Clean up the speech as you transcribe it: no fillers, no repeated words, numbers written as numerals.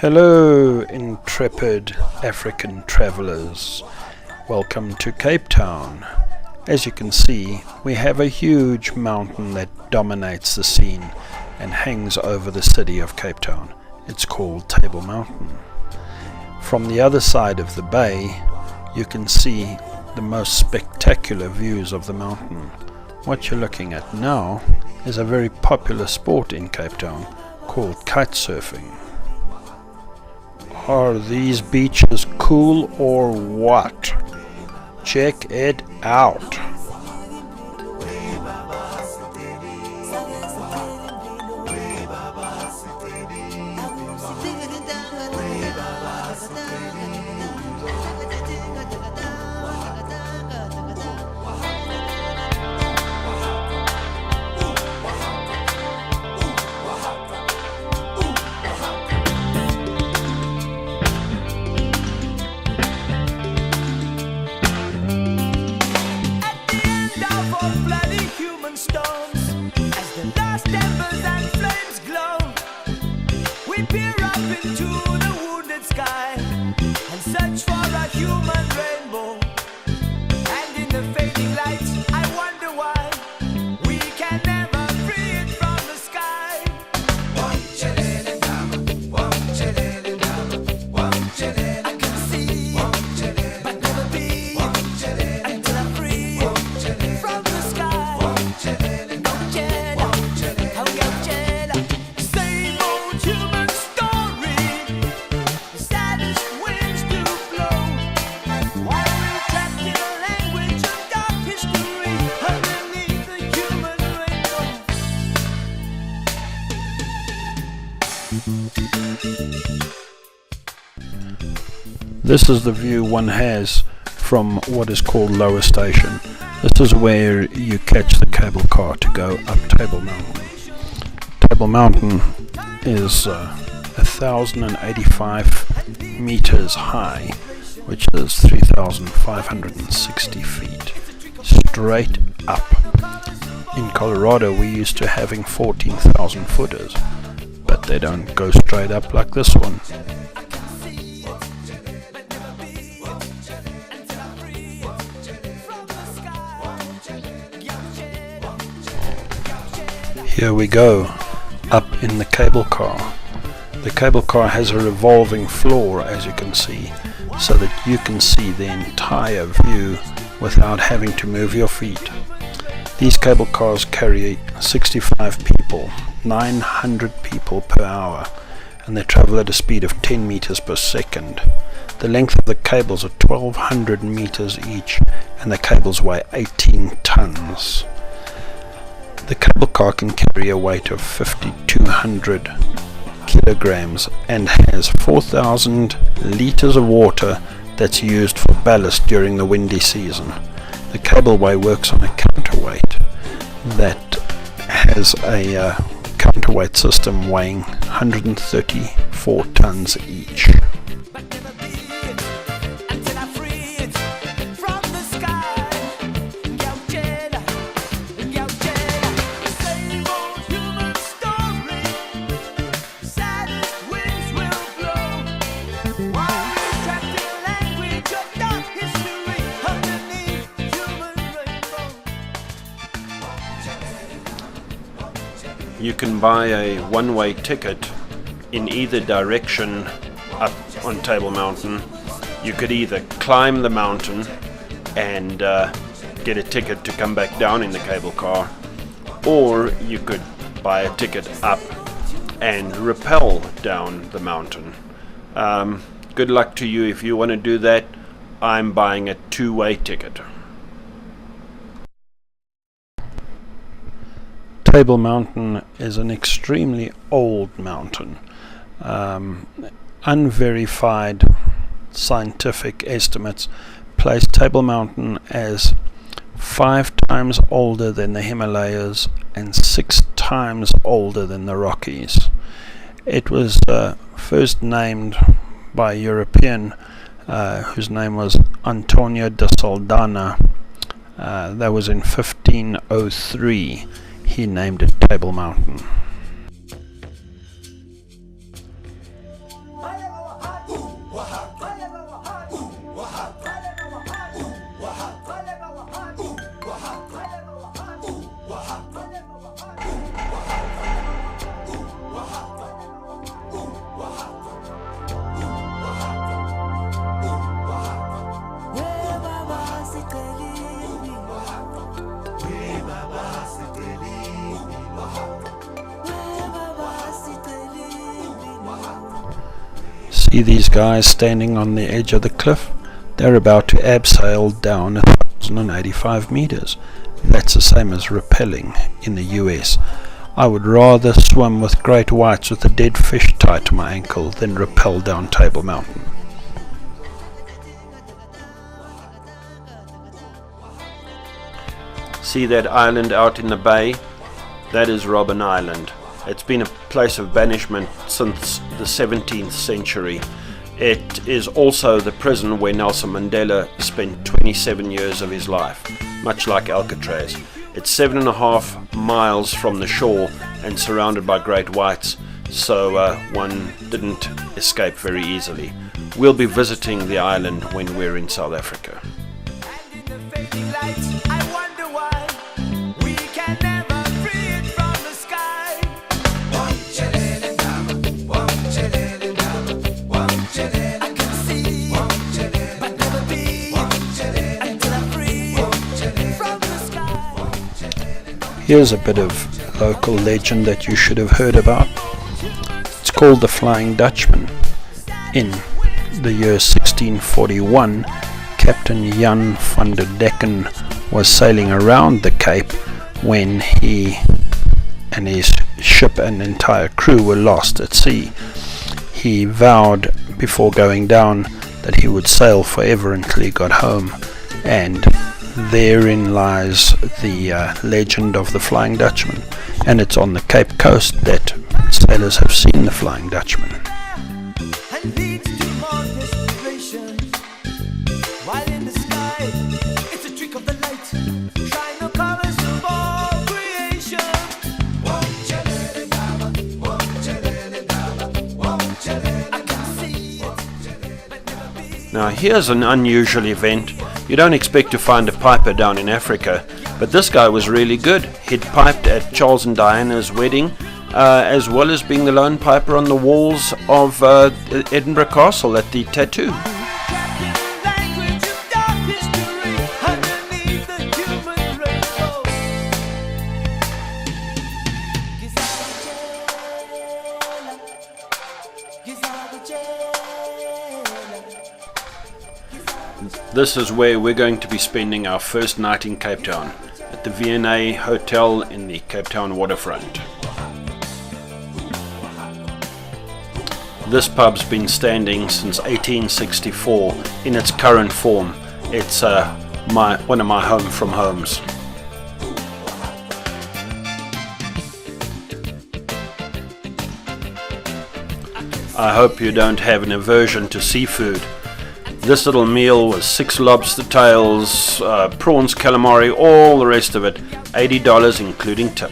Hello, intrepid African travelers. Welcome to Cape Town. As you can see, we have a huge mountain that dominates the scene and hangs over the city of Cape Town. It's called Table Mountain. From the other side of the bay, you can see the most spectacular views of the mountain. What you're looking at now is a very popular sport in Cape Town called kite surfing. Are these beaches cool or what? Check it out. This is the view one has from what is called Lower Station. This is where you catch the cable car to go up Table Mountain. Table Mountain is 1,085 meters high, which is 3,560 feet, straight up. In Colorado we used to having 14,000 footers, but they don't go straight up like this one. Here we go, up in the cable car. The cable car has a revolving floor, as you can see, so that you can see the entire view without having to move your feet. These cable cars carry 65 people, 900 people per hour, and they travel at a speed of 10 meters per second. The length of the cables are 1,200 meters each, and the cables weigh 18 tons. The cable car can carry a weight of 5,200 kilograms and has 4,000 liters of water that's used for ballast during the windy season. The cableway works on a counterweight that has a counterweight system weighing 134 tons each. You can buy a one-way ticket in either direction up on Table Mountain. You could either climb the mountain and get a ticket to come back down in the cable car, or you could buy a ticket up and rappel down the mountain. Good luck to you if you want to do that. I'm buying a two-way ticket. Table Mountain is an extremely old mountain. Unverified scientific estimates place Table Mountain as 5 times older than the Himalayas and 6 times older than the Rockies. It was first named by a European whose name was Antonio de Saldanha. That was in 1503. He named it Table Mountain. See these guys standing on the edge of the cliff? They're about to abseil down 1,085 meters. That's the same as rappelling in the US. I would rather swim with great whites with a dead fish tied to my ankle than rappel down Table Mountain. See that island out in the bay? That is Robben Island. It's been a place of banishment since the 17th century. It is also the prison where Nelson Mandela spent 27 years of his life, much like Alcatraz. It's 7.5 miles from the shore and surrounded by great whites, so one didn't escape very easily. We'll be visiting the island when we're in South Africa. Here's a bit of local legend that you should have heard about. It's called the Flying Dutchman. In the year 1641, Captain Jan van der Decken was sailing around the Cape when he and his ship and entire crew were lost at sea. He vowed before going down that he would sail forever until he got home, and therein lies the legend of the Flying Dutchman, and it's on the Cape Coast that sailors have seen the Flying Dutchman. Now here's an unusual event. You don't expect to find a piper down in Africa, but this guy was really good. He'd piped at Charles and Diana's wedding, as well as being the lone piper on the walls of Edinburgh Castle at the Tattoo. This is where we're going to be spending our first night in Cape Town, at the V&A Hotel in the Cape Town waterfront. This pub's been standing since 1864 in its current form. It's one of my home from homes. I hope you don't have an aversion to seafood. This little meal was 6 lobster tails, prawns, calamari, all the rest of it, $80 including tip.